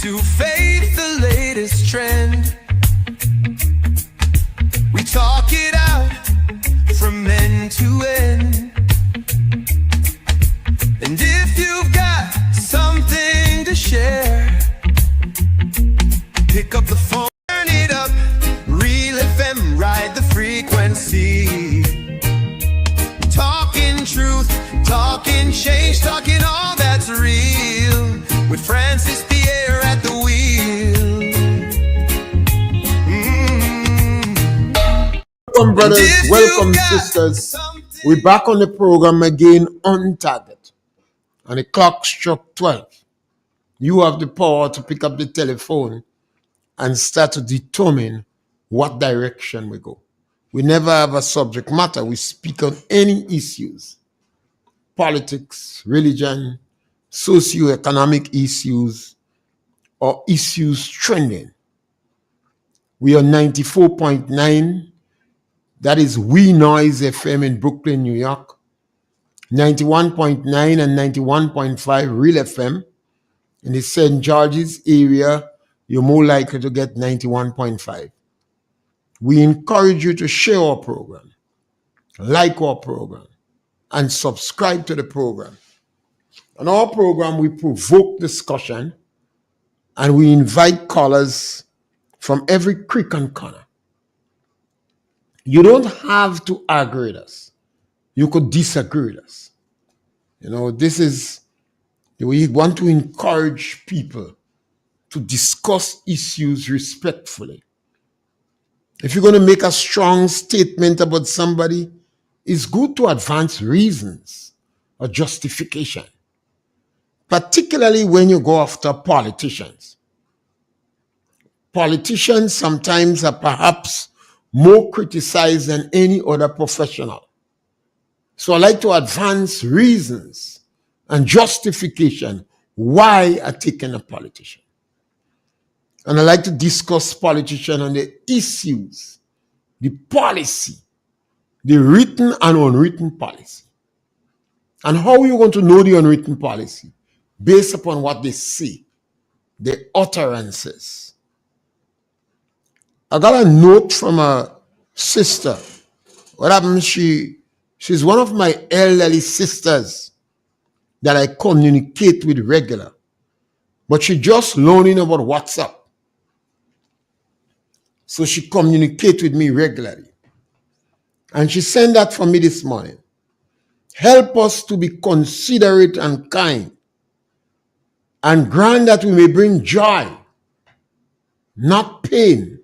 to face the latest trend. We talk it out from end to end. And if you've got something to share, pick up the phone, turn it up, Real FM, ride the frequency. Talking truth, talking change, talking all that's real, with Francis Pierre at the wheel. Welcome, brothers. Welcome, sisters. We're back on the program again on target. And the clock struck 12. You have the power to pick up the telephone and start to determine what direction we go. We never have a subject matter. We speak on any issues. Politics, religion, socioeconomic issues, or issues trending. We are 94.9. That is We Noise FM in Brooklyn, New York. 91.9 and 91.5 Real FM. In the St. George's area, you're more likely to get 91.5. We encourage you to share our program, like our program, and subscribe to the program. On our program, we provoke discussion and we invite callers from every creek and corner. You don't have to agree with us. You could disagree with us. You know, this is, we want to encourage people to discuss issues respectfully. If you're going to make a strong statement about somebody, it's good to advance reasons or justification, particularly when you go after politicians. Politicians sometimes are perhaps more criticized than any other professional. So I like to advance reasons and justification why I take in a politician. And I like to discuss politicians and the issues, the policy, the written and unwritten policy. And how are you going to know the unwritten policy? Based upon what they say, the utterances. I got a note from a sister. What happened? She's one of my elderly sisters that I communicate with regular. But she just learning about WhatsApp. So she communicates with me regularly. And she sent that for me this morning. Help us to be considerate and kind, and grant that we may bring joy, not pain,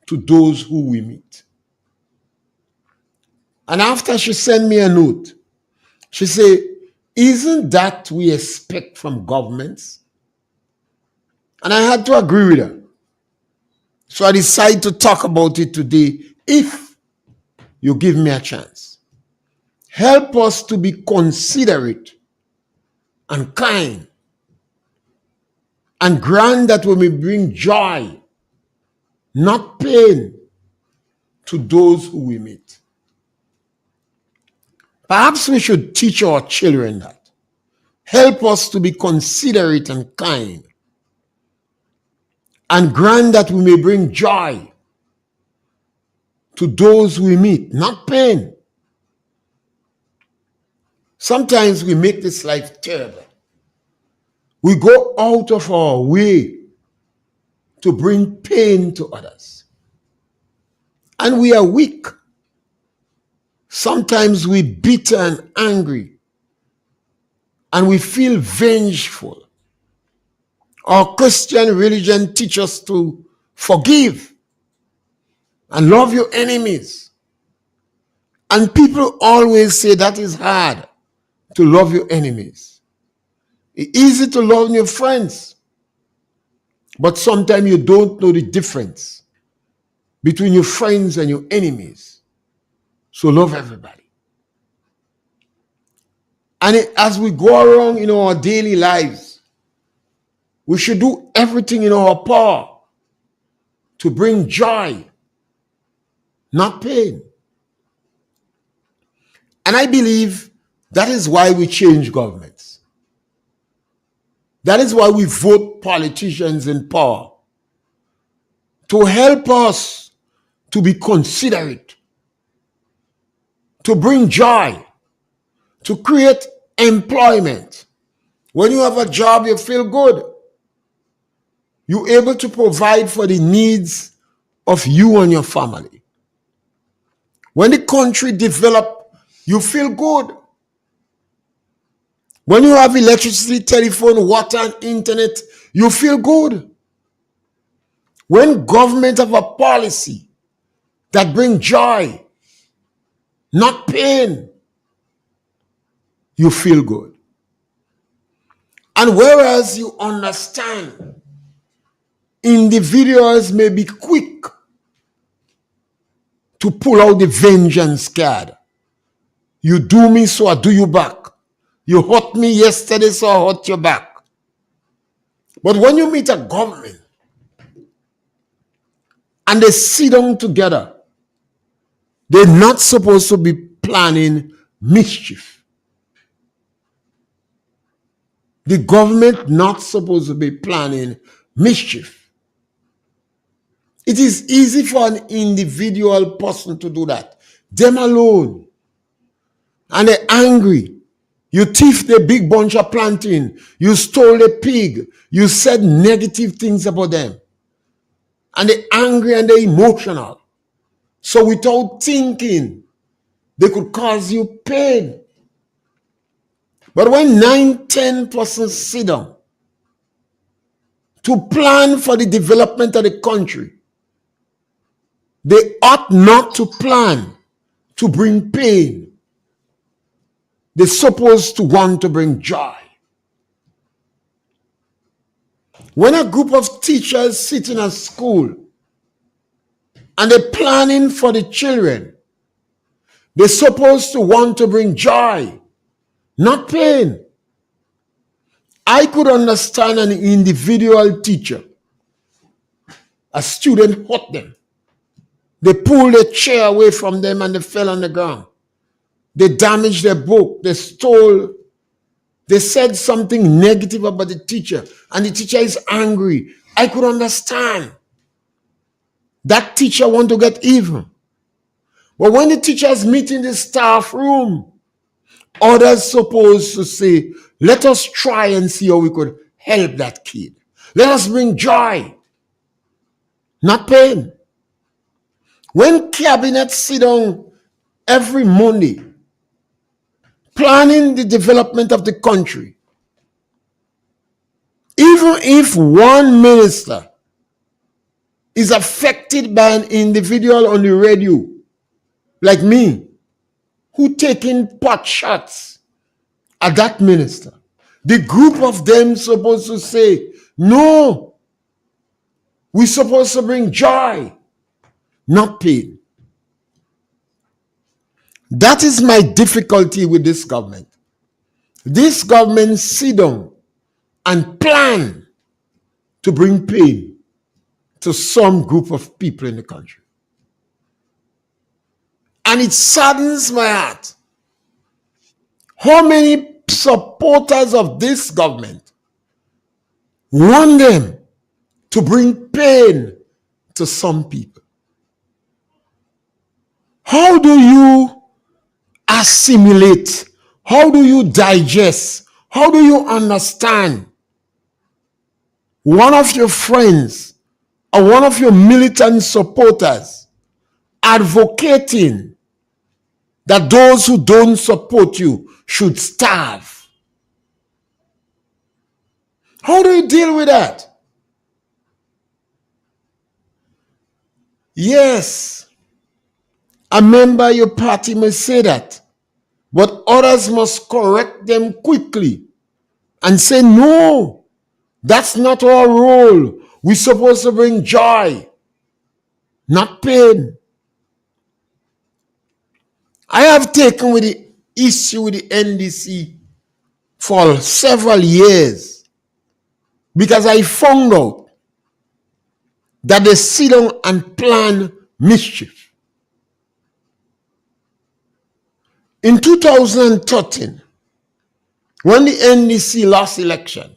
to those who we meet. And after she sent me a note, she said, isn't that we expect from governments? And I had to agree with her. So I decided to talk about it today, if you give me a chance. Help us to be considerate and kind, and grant that we may bring joy, not pain, to those who we meet. Perhaps we should teach our children that. Help us to be considerate and kind, and grant that we may bring joy to those we meet, not pain. Sometimes we make this life terrible. We go out of our way to bring pain to others. And we are weak. Sometimes we bitter and angry, and we feel vengeful. Our Christian religion teaches us to forgive and love your enemies. And people always say that is hard, to love your enemies. It's easy to love your friends, but sometimes you don't know the difference between your friends and your enemies. So love everybody. And as we go around in our daily lives, we should do everything in our power to bring joy, not pain. And I believe that is why we change governments. That is why we vote politicians in power to help us to be considerate, to bring joy, to create employment. When you have a job, you feel good. You're able to provide for the needs of you and your family. When the country develops, you feel good. When you have electricity, telephone, water, and internet, you feel good. When government have a policy that brings joy, not pain, you feel good. And whereas you understand, individuals may be quick to pull out the vengeance card. You do me, so I do you back. You hurt me yesterday, so I hurt you back. But when you meet a government and they sit down together, they're not supposed to be planning mischief. The government not supposed to be planning mischief. It is easy for an individual person to do that. Them alone. And they're angry. You thief the big bunch of plantain. You stole the pig. You said negative things about them. And they're angry and they're emotional. So without thinking, they could cause you pain. But when 9-10% sit down to plan for the development of the country, they ought not to plan to bring pain. They're supposed to want to bring joy. When a group of teachers sit in a school and they're planning for the children, they're supposed to want to bring joy, not pain. I could understand an individual teacher. A student hurt them. They pulled a chair away from them and they fell on the ground. They damaged their book. They stole. They said something negative about the teacher. And the teacher is angry. I could understand. That teacher want to get even. But when the teachers meet in the staff room, others supposed to say, let us try and see how we could help that kid. Let us bring joy, not pain. When cabinets sit down every Monday, planning the development of the country, even if one minister is affected by an individual on the radio, like me, who taking pot shots at that minister, the group of them supposed to say, no, we're supposed to bring joy, not pain. That is my difficulty with this government. This government sit down and plan to bring pain to some group of people in the country. And it saddens my heart how many supporters of this government want them to bring pain to some people. How do you assimilate? How do you digest? How do you understand one of your friends or one of your militant supporters advocating that those who don't support you should starve? How do you deal with that? Yes, a member of your party may say that, but others must correct them quickly and say, no, that's not our role. We're supposed to bring joy, not pain. I have taken with the issue with the NDC for several years because I found out that they sit down and plan mischief. In 2013, when the NDC lost election,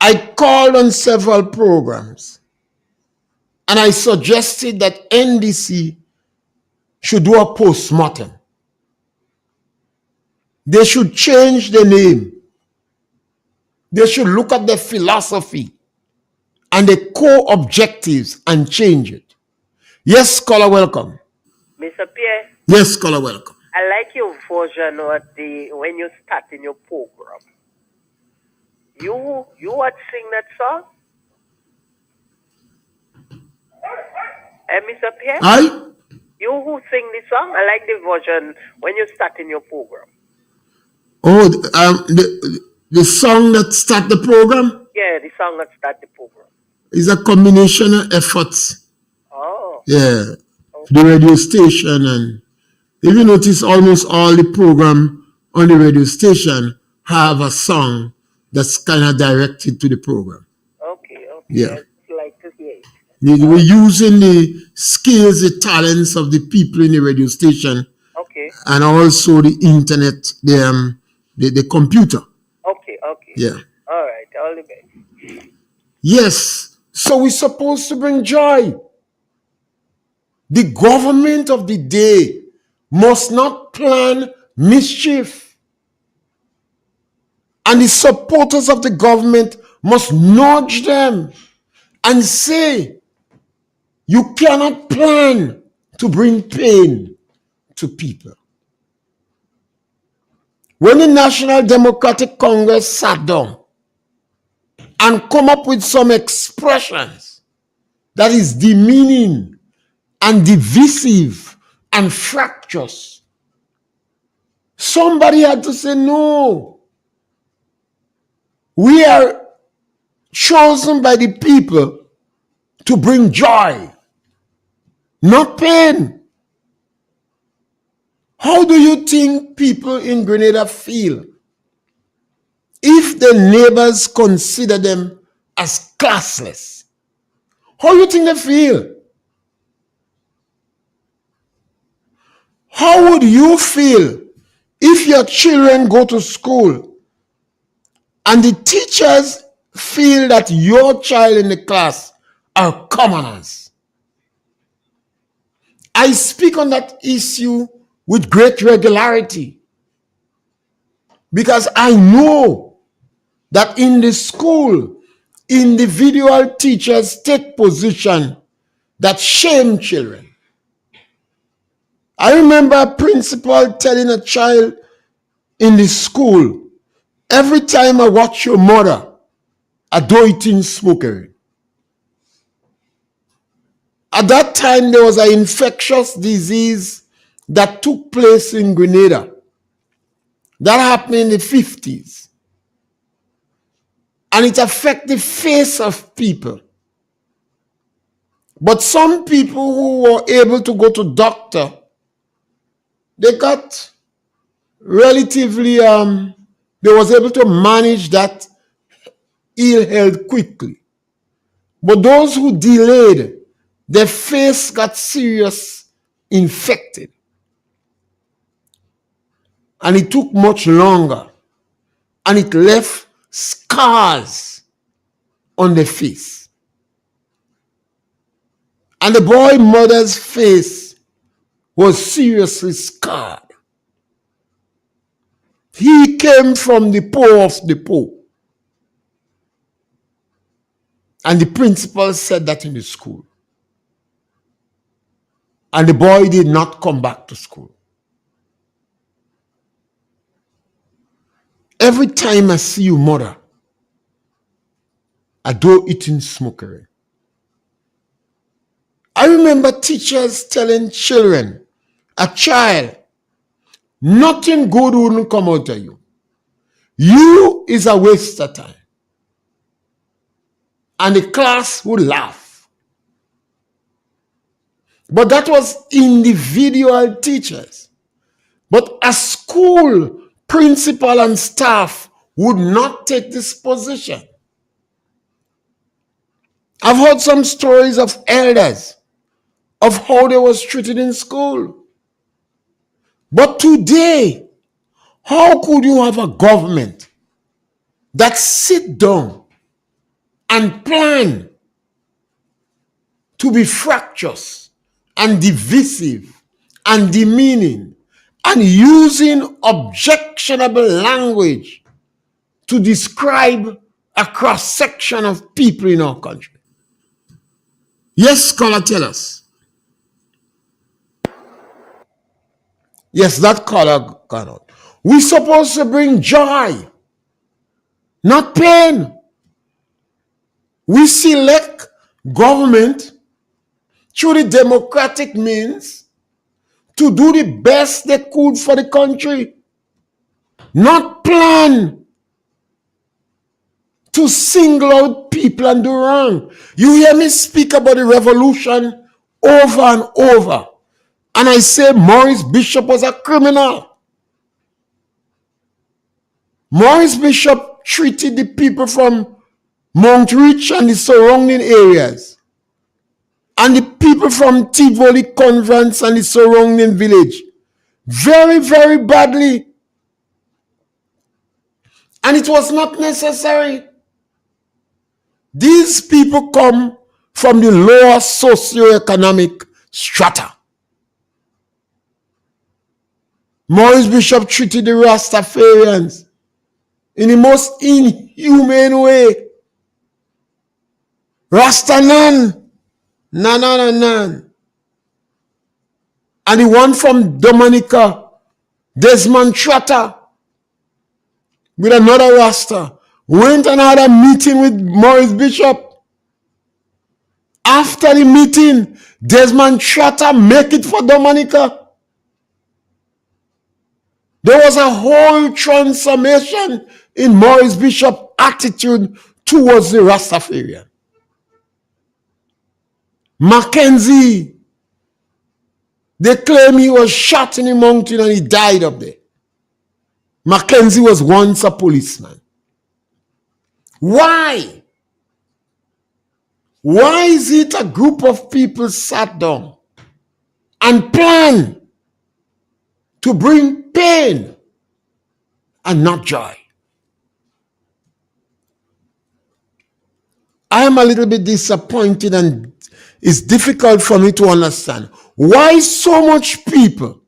I called on several programs and I suggested that NDC should do a postmortem. They should change the name. They should look at the philosophy and the core objectives and change it. Yes, scholar, welcome. Mr. Pierre, Yes, scholar, welcome. I like your version of when you start in your program. You would sing that song? Mr. Pierre? Aye? You who sing the song? I like the version when you start in your program. Oh, the song that start the program Yeah, the song that start the program. is a combination of efforts. Oh. Yeah, Okay. the radio station, and if you notice, almost all the program on the radio station have a song that's kind of directed to the program. Okay. Yeah. I'd like to hear it. We're using the skills, the talents of the people in the radio station, Okay. and also the internet, the computer. Okay. Yeah. All right. All the best. Yes. So we're supposed to bring joy. The government of the day must not plan mischief. And the supporters of the government must nudge them and say, you cannot plan to bring pain to people. When the National Democratic Congress sat down and come up with some expressions that is demeaning and divisive and fractious, somebody had to say, no, we are chosen by the people to bring joy, not pain. How do you think people in Grenada feel if the neighbors consider them as classless? How do you think they feel? How would you feel if your children go to school and the teachers feel that your child in the class are commoners? I speak on that issue with great regularity because I know that in the school, individual teachers take position that shame children. I remember a principal telling a child in the school, every time I watch your mother, I do it in smoking. At that time, there was an infectious disease that took place in Grenada. That happened in the 50s. And it affected the face of people. But some people who were able to go to doctor, they got relatively, they was able to manage that ill health quickly. But those who delayed, their face got serious infected. And it took much longer. And it left scars on the face. And the boy mother's face was seriously scarred. He came from the poor of the poor. And the principal said that in the school. And the boy did not come back to school. Every time I see you, mother, I do it in smokery. I remember teachers telling children, a child, nothing good wouldn't come out of you. You is a waste of time. And the class would laugh. But that was individual teachers. But a school principal and staff would not take this position. I've heard some stories of elders of how they was treated in school. But today, how could you have a government that sit down and plan to be fractious and divisive and demeaning and using objectionable language to describe a cross-section of people in our country. Yes, scholar, tell us. Yes, that color cannot. We're supposed to bring joy, not pain. We select government through the democratic means to do the best they could for the country, not plan to single out people and do wrong. You hear me speak about the revolution over and over. And I say Maurice Bishop was a criminal. Maurice Bishop treated the people from Mount Rich and the surrounding areas, and the people from Tivoli Convents and the surrounding village very, very badly. And it was not necessary. These people come from the lower socioeconomic strata. Maurice Bishop treated the Rastafarians in the most inhumane way. Rastanan, nan. And the one from Dominica, Desmond Trotter, with another Rasta, went and had a meeting with Maurice Bishop. After the meeting, Desmond Trotter make it for Dominica. There was a whole transformation in Maurice Bishop's attitude towards the Rastafarian. Mackenzie, they claim he was shot in the mountain and he died up there. Mackenzie was once a policeman. Why? Why is it a group of people sat down and planned to bring pain and not joy? I am a little bit disappointed, and it's difficult for me to understand why so much people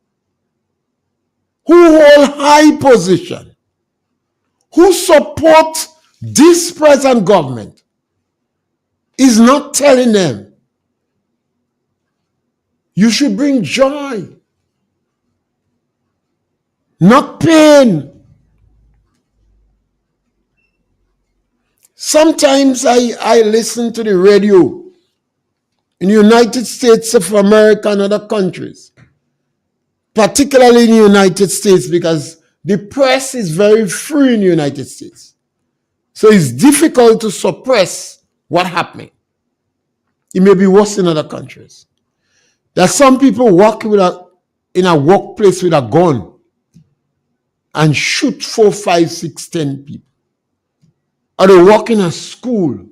who hold high position, who support this present government, is not telling them you should bring joy, not pain. Sometimes I listen to the radio in the United States of America and other countries, particularly in the United States, because the press is very free in the United States. So it's difficult to suppress what's happening. It may be worse in other countries. There are some people walking in a workplace with a gun and shoot 4, 5, 6, 10 people. Or they walk in a school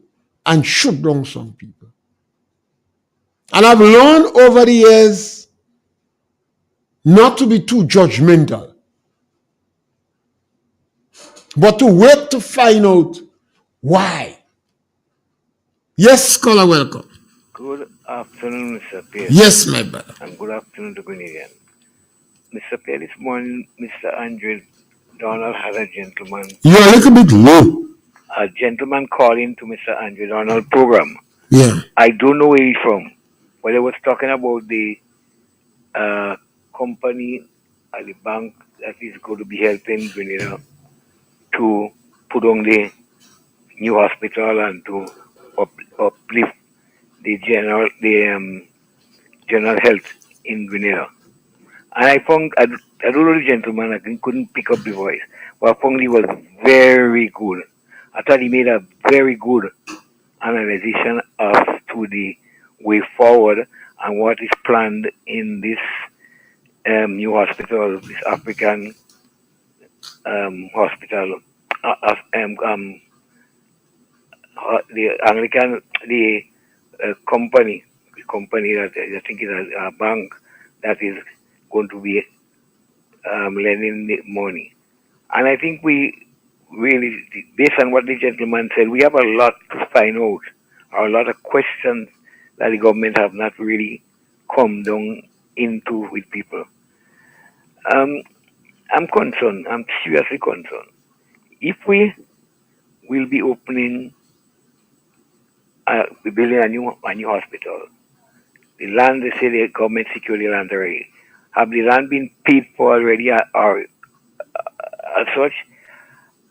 and shoot down some people. And I've learned over the years not to be too judgmental, but to wait to find out why. Yes, scholar, welcome. Good afternoon, Mr. Pierre. Yes, my brother. And good afternoon to Grenadian. Mr. Pierre, this morning, Mr. Andrew Donald had a gentleman. You're a little bit low. A gentleman calling to Mr. Andrew Donald program. Yeah. I don't know where he's from, but he was talking about the company at the bank that is going to be helping Grenada to put on the new hospital and to uplift the general health in Grenada. And I found, I don't know the gentleman, I couldn't pick up the voice, but I found he was very good. I thought he made a very good analysis of to the way forward and what is planned in this new hospital, this African hospital, the Anglican, the company that I think is a bank that is going to be lending the money. And I think we really, based on what the gentleman said, we have a lot to find out, or a lot of questions that the government have not really come down into with people. Um, I'm concerned. I'm seriously concerned. If we will be opening, we building a new hospital, the land, they say the government secure the land already. Have the land been paid for already, or as such?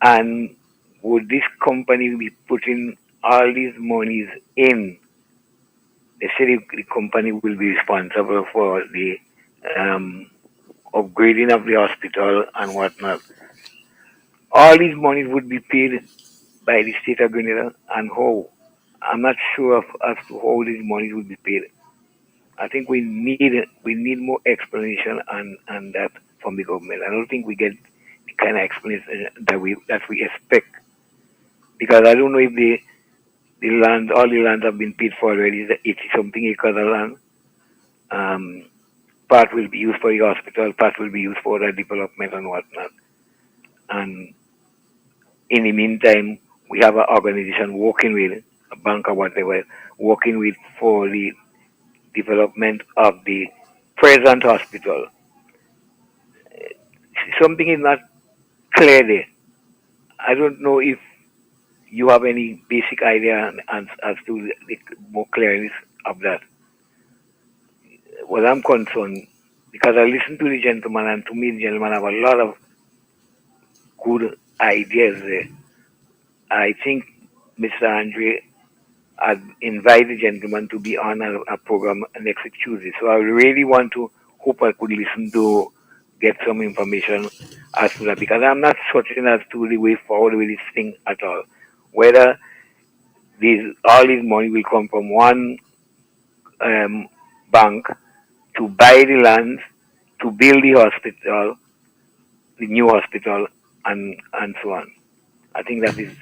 And would this company be putting all these monies in? They say the company will be responsible for the um, upgrading of the hospital and whatnot. All these monies would be paid by the state of Grenada, and how? I'm not sure as to how these monies would be paid. I think we need more explanation on that from the government. I don't think we get the kind of explanation that we expect, because I don't know if the land, all the lands have been paid for already. The 80 something acres of land. Um, Part will be used for the hospital, part will be used for the development and whatnot. And in the meantime, we have an organization working with a bank or whatever, working with for the development of the present hospital. Something is not clear there. I don't know if you have any basic idea as to the more clearness of that. Well, I'm concerned because I listened to the gentleman, and to me, the gentleman have a lot of good ideas there. I think Mr. Andre had invited the gentleman to be on a program next Tuesday. So I really want to hope I could listen to get some information as to that, because I'm not certain as to the way forward with this thing at all. Whether all this money will come from one um, bank to buy the land, to build the hospital, the new hospital, and so on. I think that is,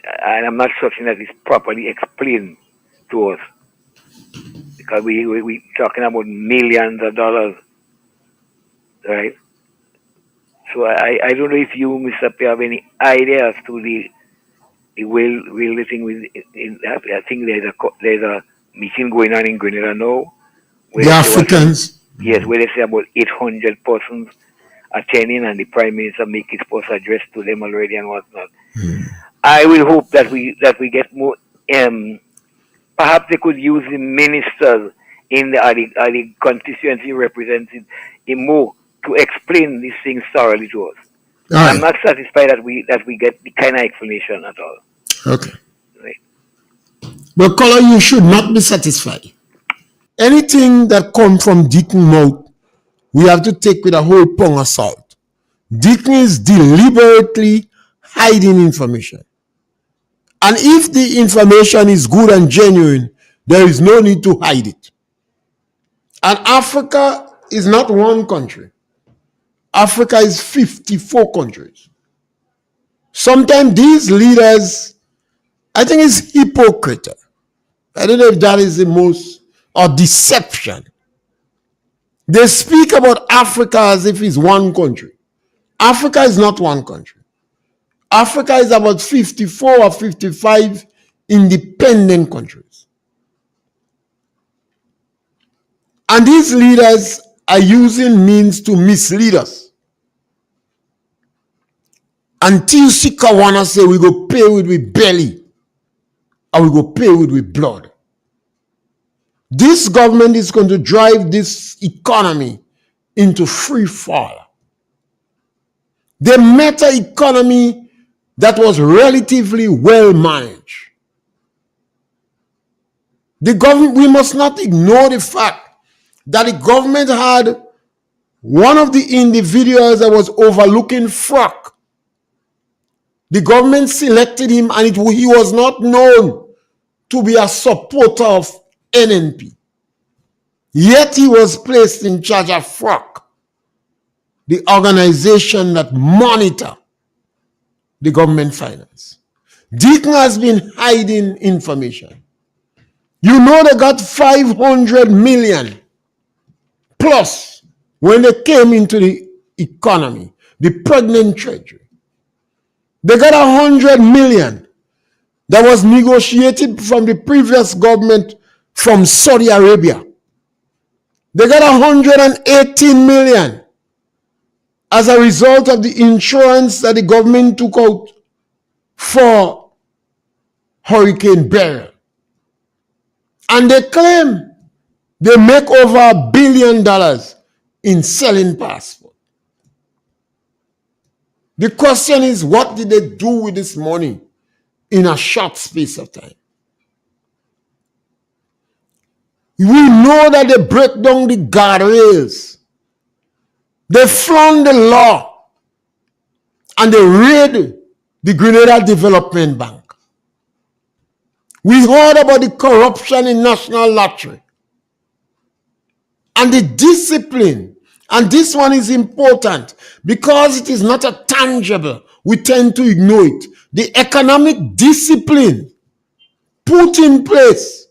and I'm not certain that is properly explained to us, because we talking about millions of dollars, right? So I don't know if you, Mr. Pierre, have any idea as to the will the thing with in that. I think there's a meeting going on in Grenada now, where The they say what, Africans. yes, where they say about 800 persons attending, and the Prime Minister make his first address to them already and whatnot. I will hope that we get more. Perhaps they could use the ministers in the constituency represented in more to explain these things thoroughly to us. All I'm right. not satisfied that we get the kind of explanation at all. Okay. Right? But color, you should not be satisfied. Anything that comes from Deacon mouth, we have to take with a whole pound of salt. Deacon is deliberately hiding information. And if the information is good and genuine, there is no need to hide it. And Africa is not one country. Africa is 54 countries. Sometimes these leaders, I think it's hypocrite. I don't know if that is the most, or deception. They speak about Africa as if it's one country. Africa is not one country. Africa is about 54 or 55 independent countries. And these leaders are using means to mislead us. Until Sika wanna say we go pay with belly, or we go pay with blood. This government is going to drive this economy into free fall. They met an economy that was relatively well managed. The government, we must not ignore the fact that the government had one of the individuals that was overlooking fraud. The government selected him, and he was not known to be a supporter of NNP. Yet he was placed in charge of FROC, the organization that monitor the government finance. Deacon has been hiding information. You know they got 500 million plus when they came into the economy, the pregnant treasury. They got 100 million that was negotiated from the previous government from Saudi Arabia. They got 118 million as a result of the insurance that the government took out for Hurricane Beryl. And they claim they make over $1 billion in selling passports. The question is, what did they do with this money in a short space of time? We know that they break down the guardrails. They flaunt the law. And they raid the Grenada Development Bank. We heard about the corruption in National Lottery. And the discipline. And this one is important because it is not a tangible. We tend to ignore it. The economic discipline put in place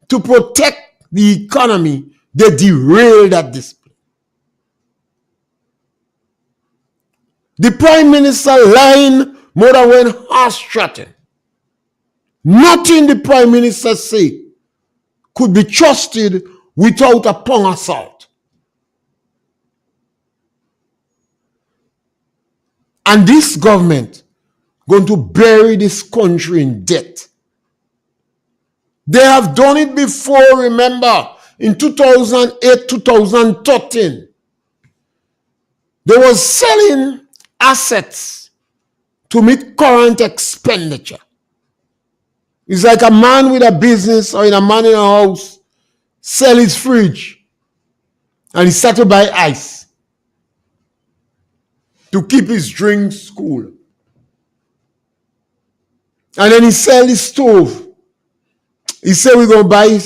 to protect the economy, they derail that discipline. The Prime Minister lying more than when horse-trotting. Nothing the Prime Minister say could be trusted without a pound of salt. And this government going to bury this country in debt. They have done it before, remember, in 2008, 2013. They were selling assets to meet current expenditure. It's like a man with a business or a man in a house sell his fridge and he start to buy ice to keep his drinks cool. And then he sell his stove. He said we're going to buy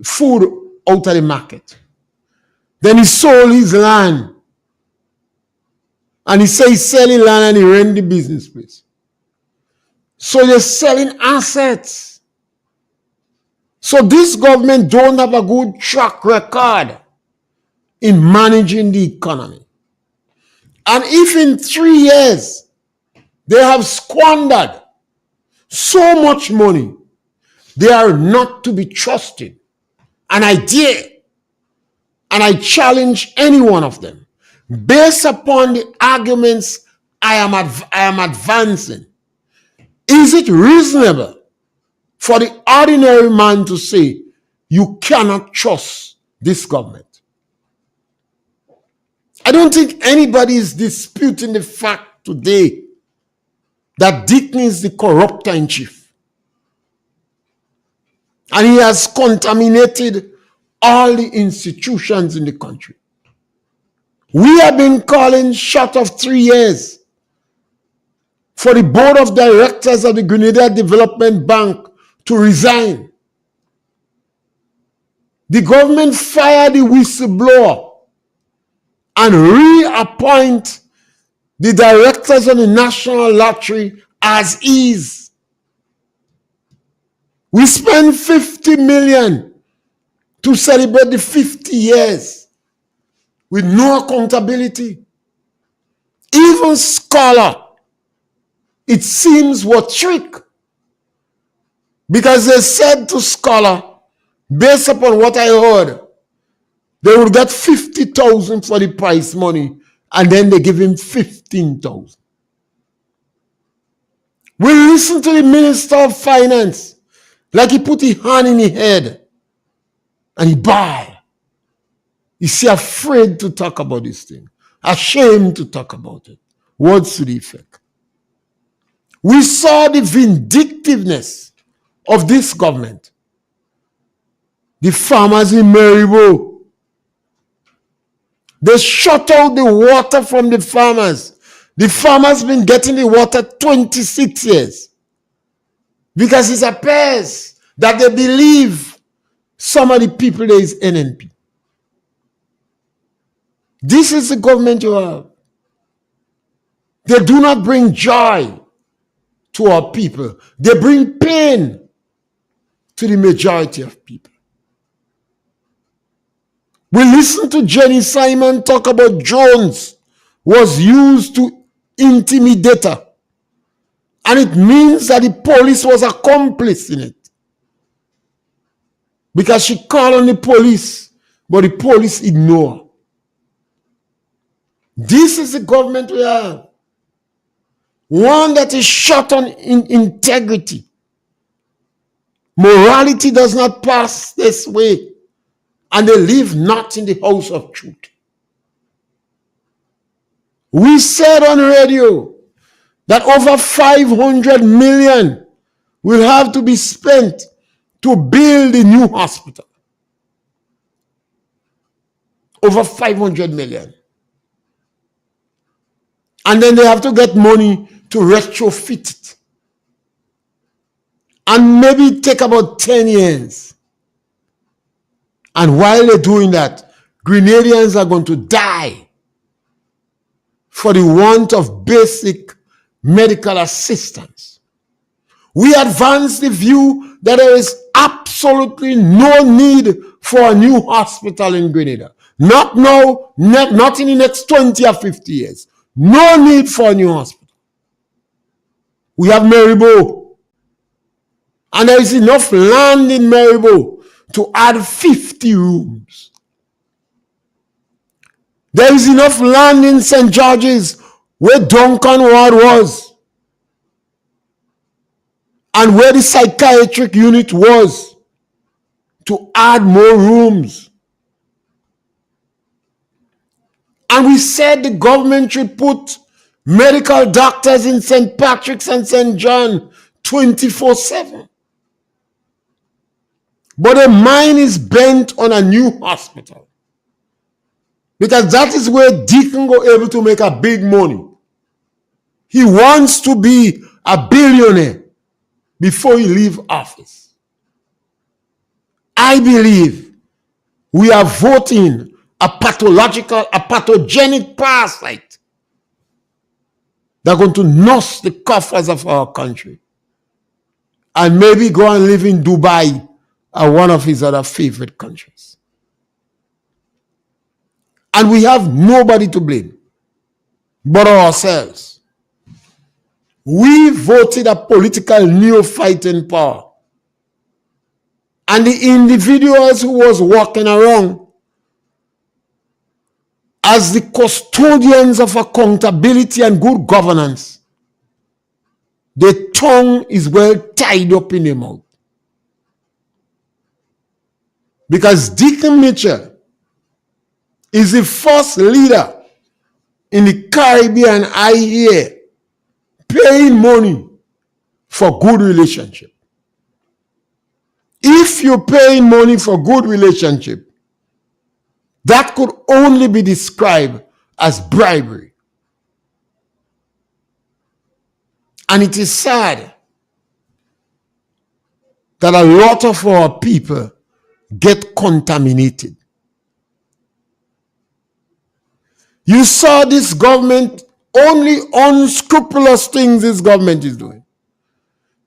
food out of the market. Then he sold his land. And he said he's selling land and he rent the business place. So they're selling assets. So this government don't have a good track record in managing the economy. And if in 3 years they have squandered so much money, they are not to be trusted. And I dare, and I challenge any one of them, based upon the arguments I am advancing, is it reasonable for the ordinary man to say, you cannot trust this government? I don't think anybody is disputing the fact today that Dickney is the corrupter in chief. And he has contaminated all the institutions in the country. We have been calling short of 3 years for the board of directors of the Grenada Development Bank to resign. The government fired the whistleblower and reappoint the directors of the National Lottery as is. We spent 50 million to celebrate the 50 years with no accountability. Even Scholar, it seems, were tricked. Because they said to Scholar, based upon what I heard, they would get 50,000 for the prize money, and then they give him 15,000. We listen to the Minister of Finance like he put his hand in his head and he bowed. Is he afraid to talk about this thing? Ashamed to talk about it? Words to the effect. We saw the vindictiveness of this government. The farmers in Maryville, they shut out the water from the farmers. The farmers been getting the water 26 years. Because it appears that they believe some of the people there is NNP. This is the government you have. They do not bring joy to our people. They bring pain to the majority of people. We listen to Jenny Simon talk about Jones was used to intimidate her. And it means that the police was accomplice in it. Because she called on the police, but the police ignored her. This is the government we have. One that is shot on integrity. Morality does not pass this way. And they live not in the house of truth. We said on radio that over 500 million will have to be spent to build a new hospital. Over 500 million. And then they have to get money to retrofit it. And maybe take about 10 years. And while they're doing that, Grenadians are going to die for the want of basic medical assistance. We advance the view that there is absolutely no need for a new hospital in Grenada. Not now, not in the next 20 or 50 years. No need for a new hospital. We have Maribo. And there is enough land in Maribo to add 50 rooms. There is enough land in St. George's where Duncan Ward was and where the psychiatric unit was to add more rooms. And we said the government should put medical doctors in St. Patrick's and St. John 24/7. But the mind is bent on a new hospital. Because that is where Deacon go able to make a big money. He wants to be a billionaire before he leave office. I believe we are voting a pathogenic parasite that are going to nurse the coffers of our country and maybe go and live in Dubai or one of his other favorite countries. And we have nobody to blame but ourselves. We voted a political neophyte in power. And the individuals who was walking around as the custodians of accountability and good governance, the tongue is well tied up in the mouth. Because Deacon Mitchell is the first leader in the Caribbean, I hear, paying money for good relationship. If you're paying money for good relationship, that could only be described as bribery. And it is sad that a lot of our people get contaminated. You saw this government, only unscrupulous things this government is doing.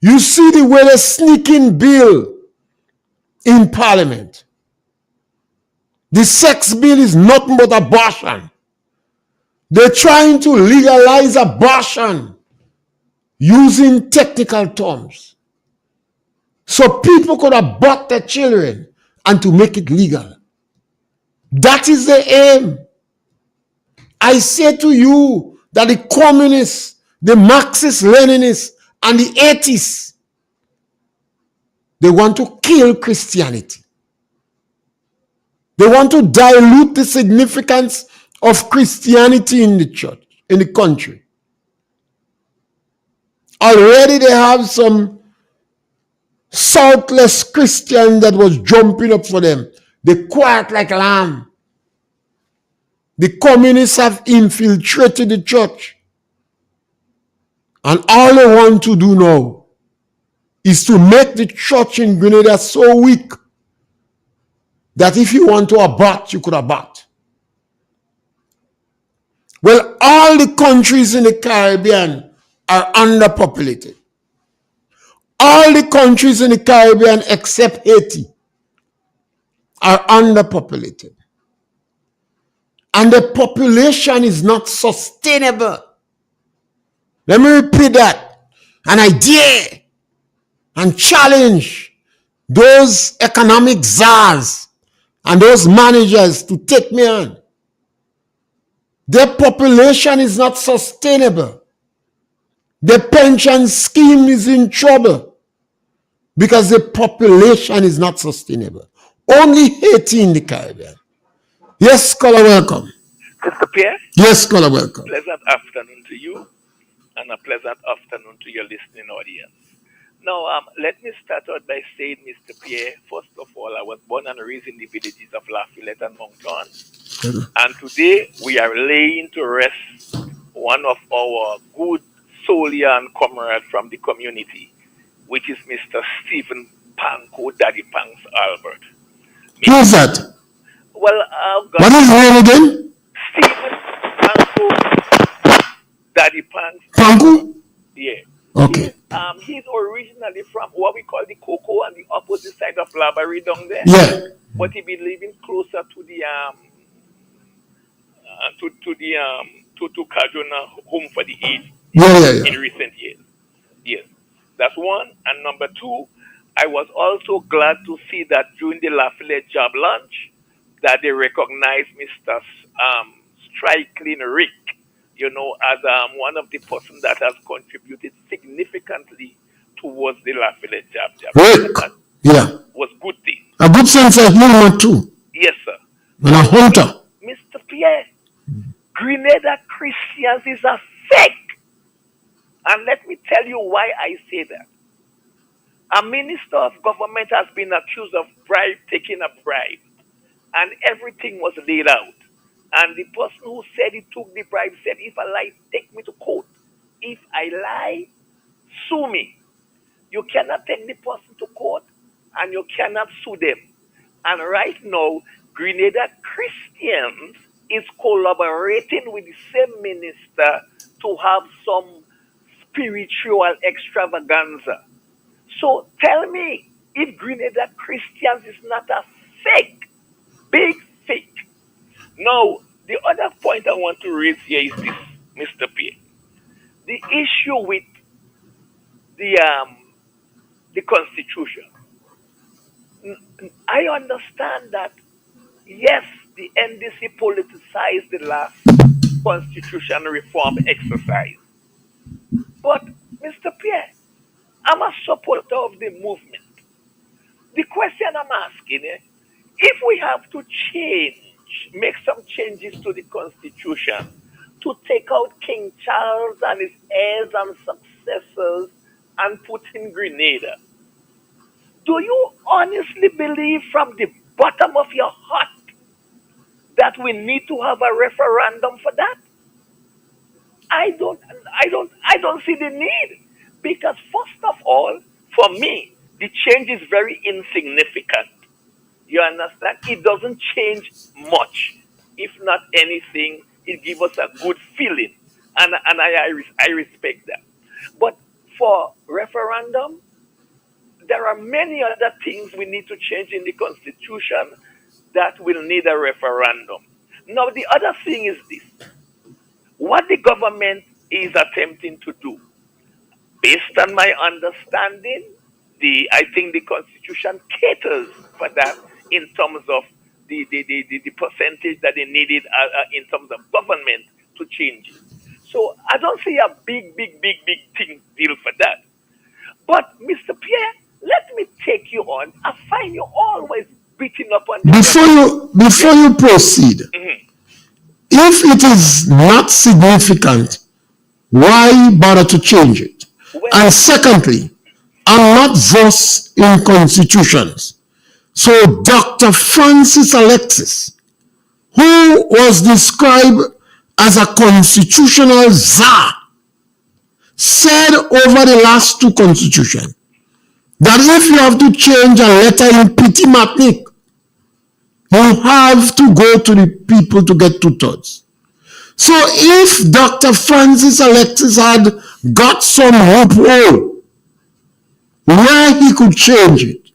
You see the way they sneak in bill in parliament. The sex bill is nothing but abortion. They're trying to legalize abortion using technical terms. So people could abort their children and to make it legal. That is the aim. I say to you that the communists, the Marxist-Leninists, and the atheists, they want to kill Christianity. They want to dilute the significance of Christianity in the church, in the country. Already they have some saltless Christian that was jumping up for them. They quiet like a lamb. The communists have infiltrated the church. And all they want to do now is to make the church in Grenada so weak that if you want to abort, you could abort. Well, all the countries in the Caribbean are underpopulated. All the countries in the Caribbean except Haiti are underpopulated. and the population is not sustainable. Let me repeat that. And I dare and challenge those economic czars and those managers to take me on. Their population is not sustainable. The pension scheme is in trouble because the population is not sustainable. Only Haiti in the Caribbean. Yes, caller, welcome. Mr. Pierre, Yes, caller, welcome. pleasant afternoon to you and a pleasant afternoon to your listening audience. Now, let me start out by saying, Mr. Pierre, first of all, I was born and raised in the villages of Lafayette and Moncton. And today we are laying to rest one of our good soldier and comrade from the community, which is Mr. Stephen Panko Daddy Panks Albert. Who is that? Well, What is his name again? Stephen Panko Daddy Panks. Panku? Yeah. Okay. He's originally from what we call the Cocoa on the opposite side of Labary down there. Yeah. But he been living closer to the to Kajuna Home for the Aged Yeah. in recent years. Yes, that's one. And number two, I was also glad to see that during the Lafayette job launch, that they recognized Mr. Strickling Rick, as one of the persons that has contributed significantly towards the Lafayette job. Rick. That Yeah. was good thing. A good sense of humor too. Yes, sir. And a hunter. Mr. Pierre, Grenada Christians is a fake. And let me tell you why I say that. A minister of government has been accused of taking a bribe, and everything was laid out. And the person who said he took the bribe said, if I lie, take me to court. If I lie, sue me. You cannot take the person to court, and you cannot sue them. And right now, Grenada Christians is collaborating with the same minister to have some spiritual extravaganza. So tell me, if Grenada Christians is not a fake, big fake. Now, the other point I want to raise here is this, Mr. P. The issue with the Constitution. I understand that, yes, the NDC politicized the last constitution reform exercise. But, Mr. Pierre, I'm a supporter of the movement. The question I'm asking is, if we have to make some changes to the Constitution to take out King Charles and his heirs and successors and put in Grenada, do you honestly believe from the bottom of your heart that we need to have a referendum for that? I don't see the need. Because first of all, for me, the change is very insignificant. You understand? It doesn't change much. If not anything, it gives us a good feeling. And I respect that. But for referendum, there are many other things we need to change in the Constitution that will need a referendum. Now, the other thing is this. What the government is attempting to do, based on my understanding, I think the Constitution caters for that in terms of the percentage that they needed in terms of government to change it. So I don't see a big thing deal for that. But Mr. Pierre, let me take you on. I find you always beating up on the Before you proceed, if it is not significant, why bother to change it? And secondly, I'm not versed in constitutions. So Dr. Francis Alexis, who was described as a constitutional czar, said over the last two constitutions that if you have to change a letter in Petit Matnik, you have to go to the people to get 2/3. So if Dr. Francis Alexis had got some loophole where he could change it,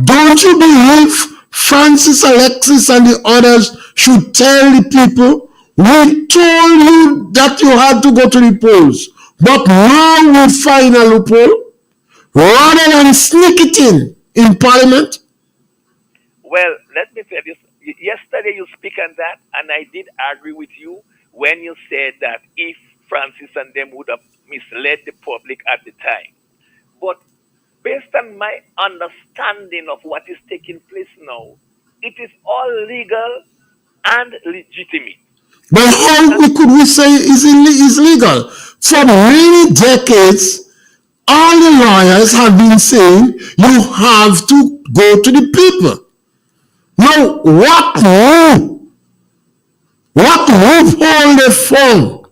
don't you believe Francis Alexis and the others should tell the people, we told you that you had to go to the polls, but now we find a loophole rather than sneak it in Parliament. Well, let me tell you, yesterday you speak on that, and I did agree with you when you said that if Francis and them would have misled the public at the time. But based on my understanding of what is taking place now, it is all legal and legitimate. But how could we say is legal? For many decades, all the lawyers have been saying you have to go to the people. Now, what loophole they found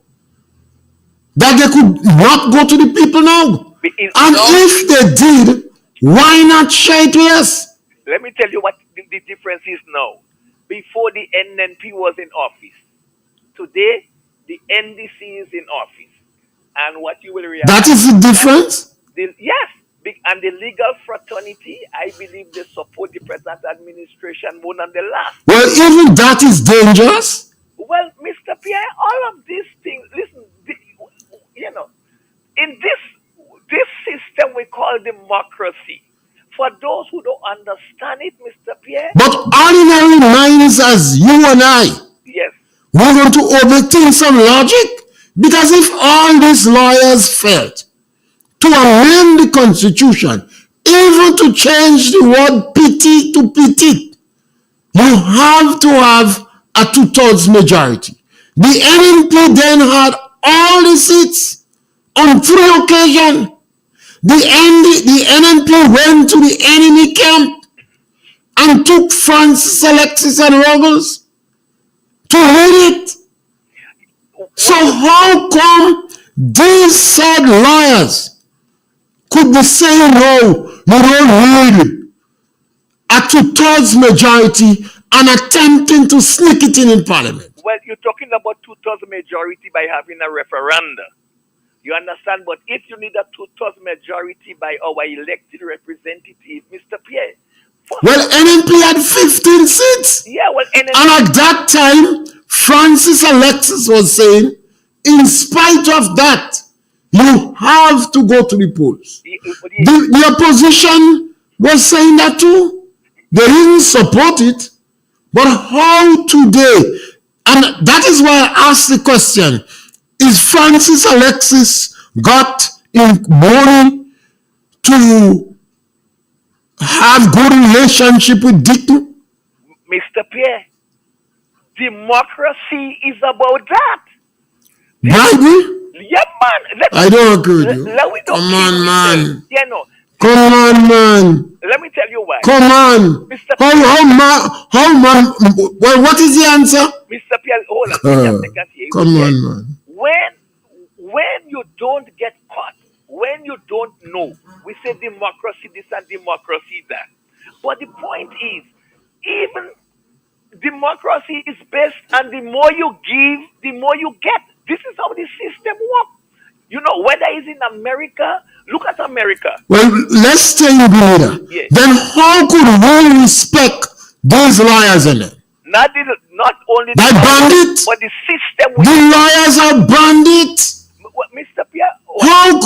that they could not go to the people now? And if they did, why not share it with us? Let me tell you what the difference is now. Before the NNP was in office, today the NDC is in office. And what you will realize... That is the difference? Yes. And the legal fraternity, I believe they support the present administration more than the last. Well, even that is dangerous. Well, Mr. Pierre, all of these things, listen, in this system we call democracy, for those who don't understand it, Mr. Pierre... But ordinary minds as you and I, yes, we're going to overthink some logic? Because if all these lawyers felt to amend the Constitution, even to change the word pity to petite, you have to have a 2/3 majority. The NNP then had all the seats on 3 occasions. The NNP went to the enemy camp and took Francis, Alexis, and Ruggles to lead it. So how come these said lawyers could be saying, no, you don't need a 2/3 majority and attempting to sneak it in Parliament? Well, you're talking about 2/3 majority by having a referendum. You understand? But if you need a 2/3 majority by our elected representative, Mr. Pierre... Well, NNP had 15 seats. Yeah, well, NNP... And at that time, Francis Alexis was saying, in spite of that, you have to go to the polls. The opposition was saying that too. They didn't support it. But how today? And that is why I asked the question, is Francis Alexis got in money to have good relationship with Dick? Mr. Pierre, democracy is about that. Bribery? Yeah, man. I don't agree with you. Come on, man. Yeah, no. Come on, man. Let me tell you why. Come on. Mr. How man? Well, what is the answer? Mr. Pierre, hold on. Come on, man. When you don't get caught, when you don't know, we say democracy this and democracy that. But the point is, even democracy is based on the more you give, the more you get. This is how the system works. You know, whether it's in America, look at America. Well, let's stay in Bermuda. Yes. Then how could we respect those lawyers in it? Not only the bandits, but the system. The lawyers are bandits. Mr. Pierre, how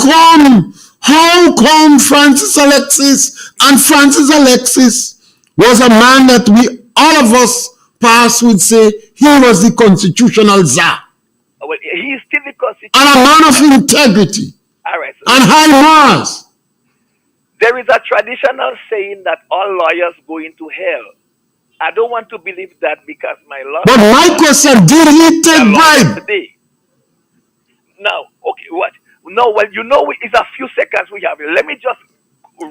come Francis Alexis was a man that all of us past would say he was the constitutional czar? Well, he is still the constitutional. And a man of integrity. All right. And high morals. There is a traditional saying that all lawyers go into hell. I don't want to believe that because my lawyer... But my question, did he take bribe? Today. Now, okay, what? No, well, it's a few seconds we have. Let me just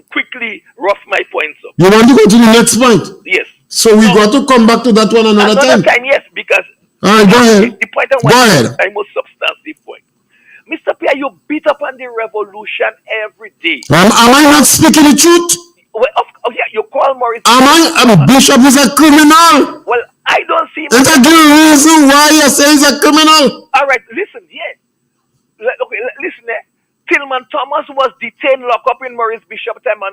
quickly rough my points up. You want to go to the next point? Yes. So we got to come back to that one another time? Yes, because... All right, go ahead. The point I want my most substantive point. Mr. Pierre, you beat up on the revolution every day. Am I not speaking the truth? Well, yeah, you call Maurice... Bishop is a criminal? Well, I don't see... There's a good reason why you say he's a criminal. All right, listen, Okay, listen there. Tillman Thomas was detained, locked up in Maurice Bishop time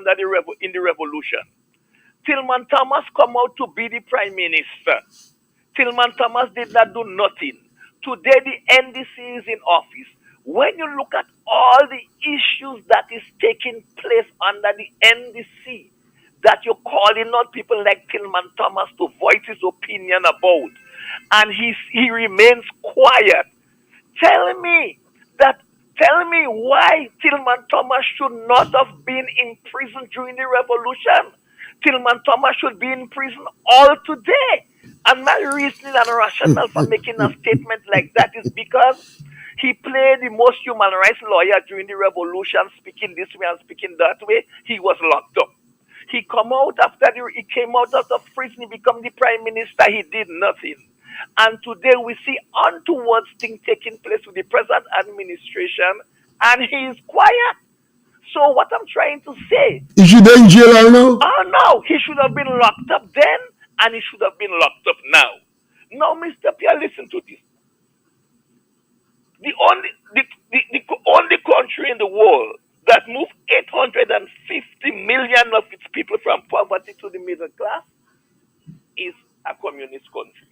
in the revolution. Tillman Thomas come out to be the prime minister. Tillman Thomas did not do nothing. Today the NDC is in office. When you look at all the issues that is taking place under the NDC, that you're calling on people like Tillman Thomas to voice his opinion about, and he remains quiet. Tell me that. Tell me why Tillman Thomas should not have been in prison during the revolution. Tillman Thomas should be in prison all today. And my reasoning and rationale for making a statement like that is because he played the most human rights lawyer during the revolution, speaking this way and speaking that way. He was locked up. He he came out of prison, he became the prime minister, he did nothing. And today we see untoward things taking place with the present administration, and he is quiet. So what I'm trying to say, Is she there in jail right now? oh no, he should have been locked up then, and he should have been locked up now. Now, Mr. Pierre, listen to this. The only the only country in the world that moved 850 million of its people from poverty to the middle class is a communist country.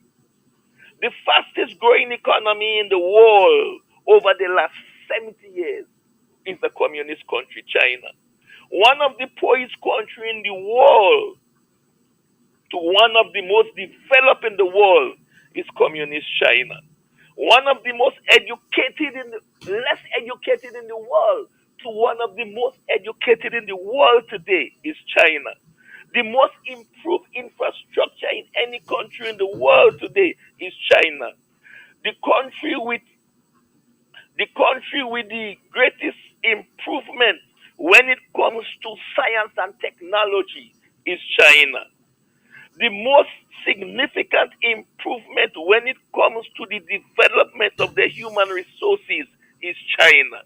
The fastest growing economy in the world over the last 70 years is the communist country, China. One of the poorest country in the world to one of the most developed in the world is communist China. One of the most educated less educated in the world to one of the most educated in the world today is China. The most improved infrastructure in any country in the world today is China. The country with the greatest improvement when it comes to science and technology is China. The most significant improvement when it comes to the development of the human resources is China.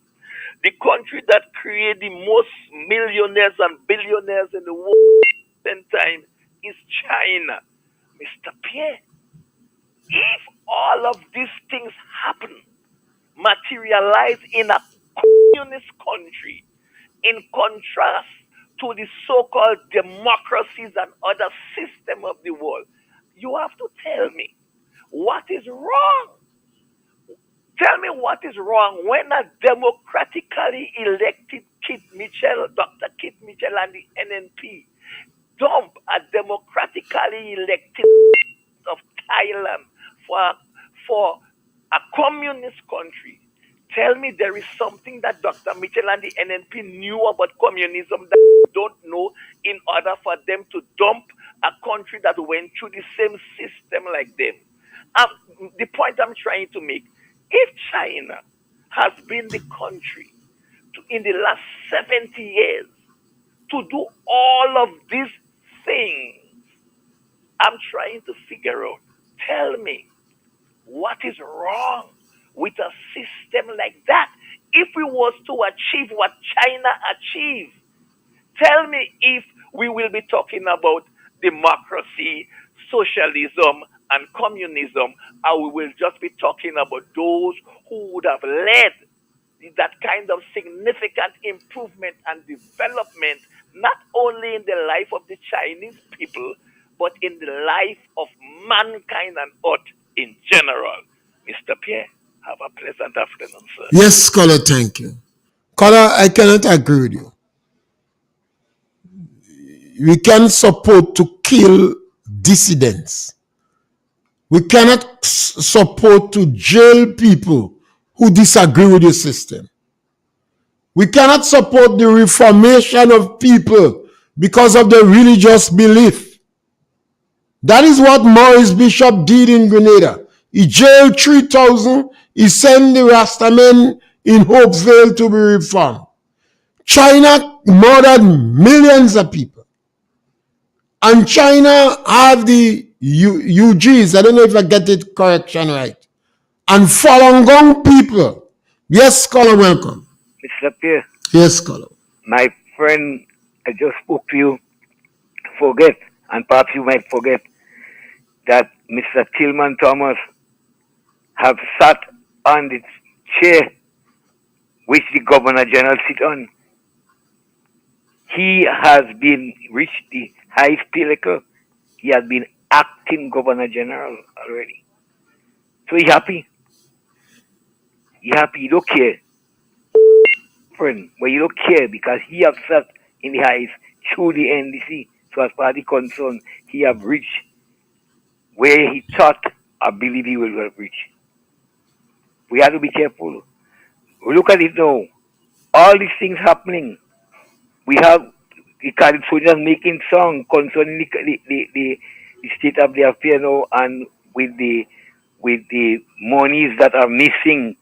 The country that created the most millionaires and billionaires in the world at the same time is China. Mr. Pierre, if all of these things happen, materialize in a communist country, in contrast to the so-called democracies and other systems of the world, you have to tell me what is wrong. Tell me what is wrong when a democratically elected Dr. Kit Mitchell and the NNP dump a democratically elected of Thailand for a communist country. Tell me there is something that Dr. Mitchell and the NNP knew about communism that we don't know in order for them to dump a country that went through the same system like them. The point I'm trying to make, if China has been the country in the last 70 years to do all of these things, I'm trying to figure out, tell me, what is wrong with a system like that? If we was to achieve what China achieved, tell me if we will be talking about democracy, socialism, and communism, or we will just be talking about those who would have led that kind of significant improvement and development, not only in the life of the Chinese people, but in the life of mankind and earth in general. Mr. Pierre, have a pleasant afternoon, sir. Yes, Scholar, thank you. Scholar, I cannot agree with you. We can support to kill dissidents. We cannot support to jail people who disagree with the system. We cannot support the reformation of people because of their religious belief. That is what Maurice Bishop did in Grenada. He jailed 3,000. He sent the Rastamen in Hopeville to be reformed. China murdered millions of people. And China have the UGs, I don't know if I get it correction right, and Falun Gong people. Yes, Scholar, welcome. Mr. Pierre, Yes, Scholar. my friend, I just spoke to you. Forget, and perhaps you might forget, that Mr. Tillman Thomas have sat on the chair which the Governor General sit on. He has been reached the highest pinnacle. He has been acting Governor General already. So he happy. He happy. He don't care, friend. But he don't care because he have sat in the highest through the NDC. So as far as the concern, he have reached where he thought I believe he will have reached. We have to be careful. Look at it now. All these things happening. We have the Catholic soldiers making song concerning the state of the affair now and with the monies that are missing.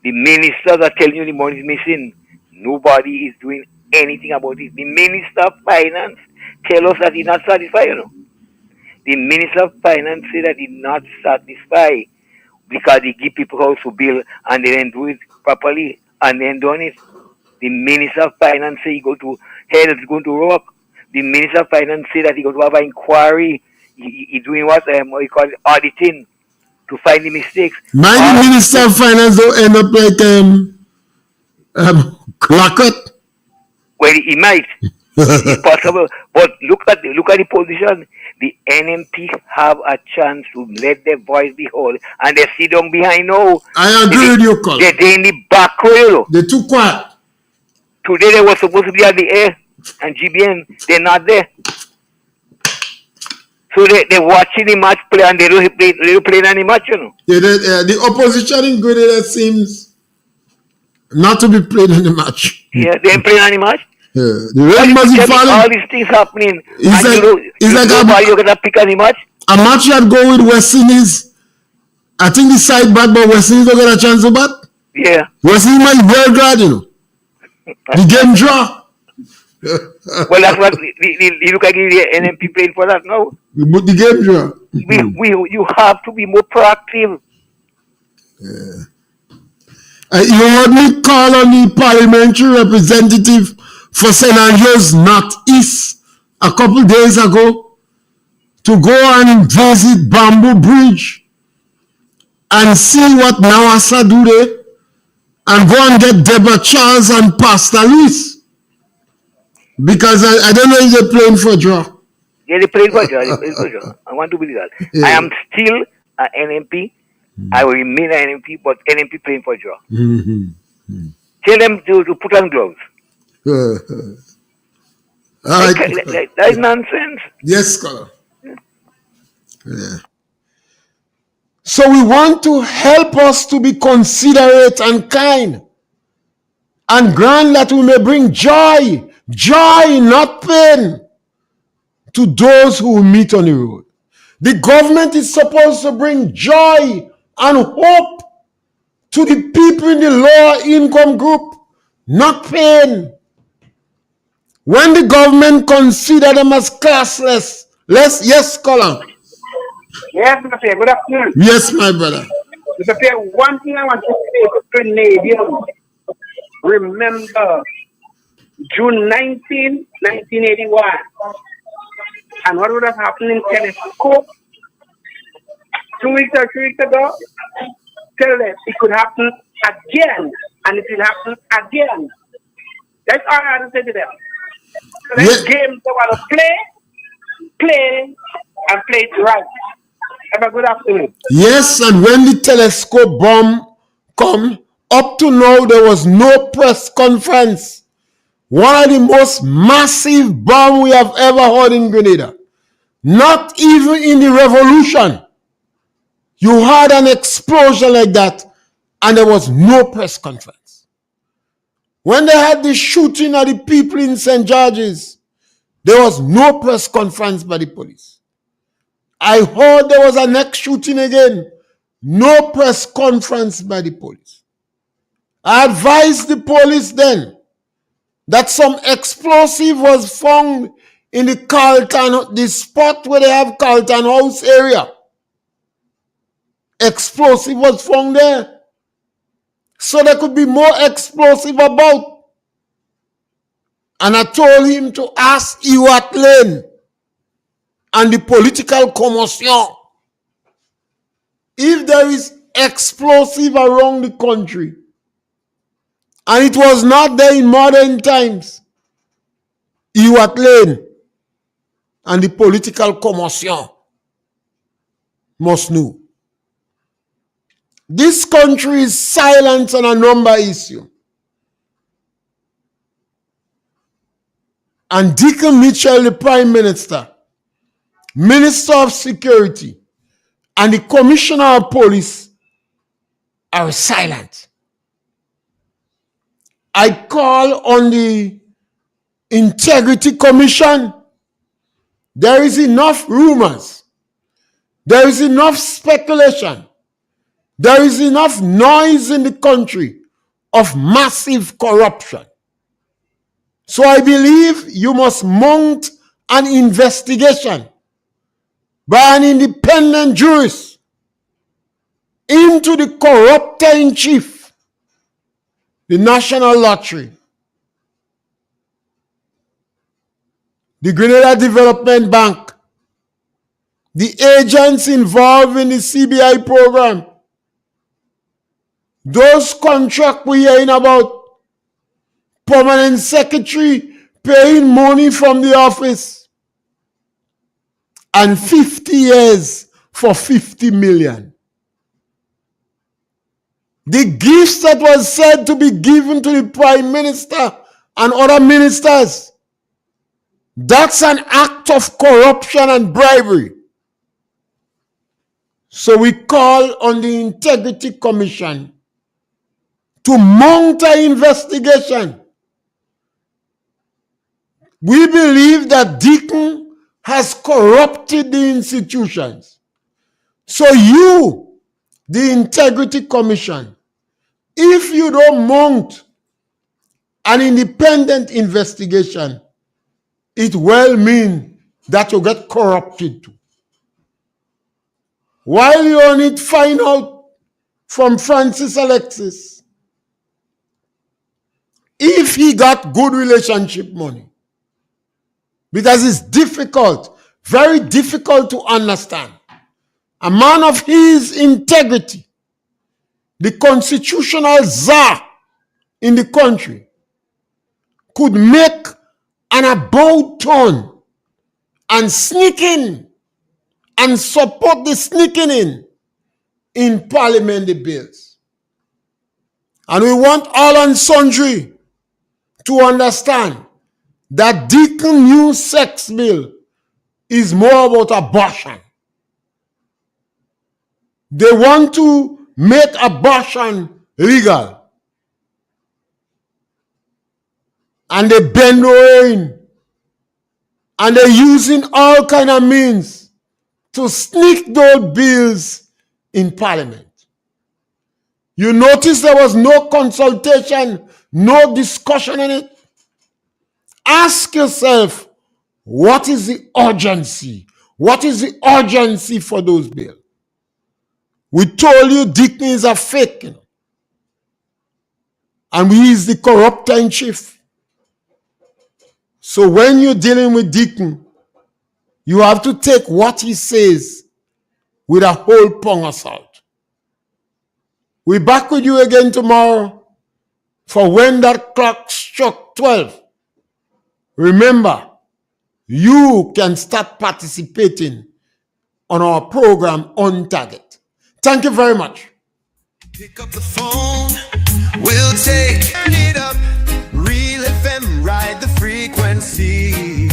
The ministers are telling you the money is missing. Nobody is doing anything about it. The Minister of Finance tell us that he's not satisfied, you know. The Minister of Finance say that he's not satisfied because they give people house to build and they didn't do it properly and then done it. The Minister of Finance say he go to hell, it's going to rock. The Minister of Finance say that he going to have an inquiry. He doing what you call it, auditing to find the mistakes. My Minister of Finance don't end up like Clockett. Well, he might. It's possible. But look at the position. The NMP have a chance to let their voice be heard, and they sit down behind now. I agree with you, Colin. They're in the back row. They're too quiet. Today they were supposed to be at the air and GBN. They're not there. So they're watching the match play and they don't play any match, you know. The opposition in Grenada seems not to be played in the match. Yeah, they ain't playing any match. Yeah. The Red Massive all these things happening. It's like you're gonna pick any match. A match that go with West Indies. I think the side bat, but West Indies don't get a chance to bat. Yeah. West Indies might well glad, you know. The game draw. Well, that's what you look at the NMP playing for that now. But the game draw. You have to be more proactive. Yeah. You heard me call on the parliamentary representative for St. Andrews Northeast a couple days ago to go and visit Bamboo Bridge and see what Nawasa do there and go and get Deborah Charles and Pastor Luis. Because I don't know if they're playing for draw. Yeah, they're playing for draw. I want to believe that. Yeah. I am still an NMP. I will remain an NMP, but NMP playing for draw. Tell them to put on gloves. That is nonsense. Yes, scholar. Yeah. So we want to help us to be considerate and kind, and grant that we may bring joy, not pain, to those who meet on the road. The government is supposed to bring joy and hope to the people in the lower income group, not pain. When the government consider them as classless, yes, Colin. Yes, Mr. Pierre, good afternoon. Yes, my brother. Mr. Pierre, one thing I want to say to Canadians, remember June 19, 1981, and what would have happened in Telescope 2 weeks or 3 weeks ago? Tell them it could happen again, and it will happen again. That's all I have to say to them. So next game they want to play, and play it right. Have a good afternoon. Yes, and when the Telescope bomb come, up to now there was no press conference. One of the most massive bomb we have ever heard in Grenada. Not even in the revolution. You had an explosion like that, and there was no press conference. When they had the shooting of the people in St. George's, there was no press conference by the police. I heard there was a next shooting again. No press conference by the police. I advised the police then that some explosive was found in the Carlton, the spot where they have Carlton House area. Explosive was found there. So there could be more explosive about. And I told him to ask Ewart Lane and the political commotion if there is explosive around the country. And it was not there in modern times. Ewart Lane and the political commotion must know. This country is silent on a number issue. And Deacon Mitchell, the Prime Minister, Minister of Security, and the Commissioner of Police are silent. I call on the Integrity Commission. There is enough rumors. There is enough speculation. There is enough noise in the country of massive corruption. So I believe you must mount an investigation by an independent jurist into the corruptor-in-chief, the National Lottery, the Grenada Development Bank, the agents involved in the CBI program, those contracts we're hearing about, permanent secretary paying money from the office, and 50 years for 50 million. The gifts that was said to be given to the Prime Minister and other ministers, that's an act of corruption and bribery. So we call on the Integrity Commission to mount an investigation. We believe that Deacon has corrupted the institutions. So you, the Integrity Commission, if you don't mount an independent investigation, it will mean that you get corrupted too. While you only find out from Francis Alexis if he got good relationship money, because it's difficult, very difficult to understand. A man of his integrity, the constitutional czar in the country, could make an about turn and sneak in and support the sneaking in parliament bills. And we want all and sundry to understand that Deacon new sex bill is more about abortion. They want to make abortion legal. And they bend over in. And they're using all kind of means to sneak those bills in parliament. You notice there was no consultation, no discussion in it. Ask yourself, what is the urgency? What is the urgency for those bills? We told you Deacon is a fake, and he is the corruptor-in-chief. So when you're dealing with Deacon, you have to take what he says with a whole pung of salt. We're back with you again tomorrow for when that clock struck 12. Remember, you can start participating on our program On Target. Thank you very much. Pick up the phone, we'll take it up. Real FM, ride the frequency.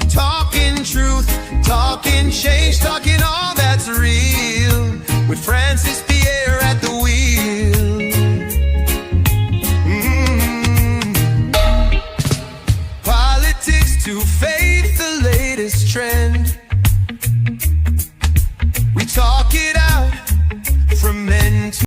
Talking truth, talking change, talking all that's real. With Francis Pierre at the wheel. Politics to faith, the latest trend. We talk it out from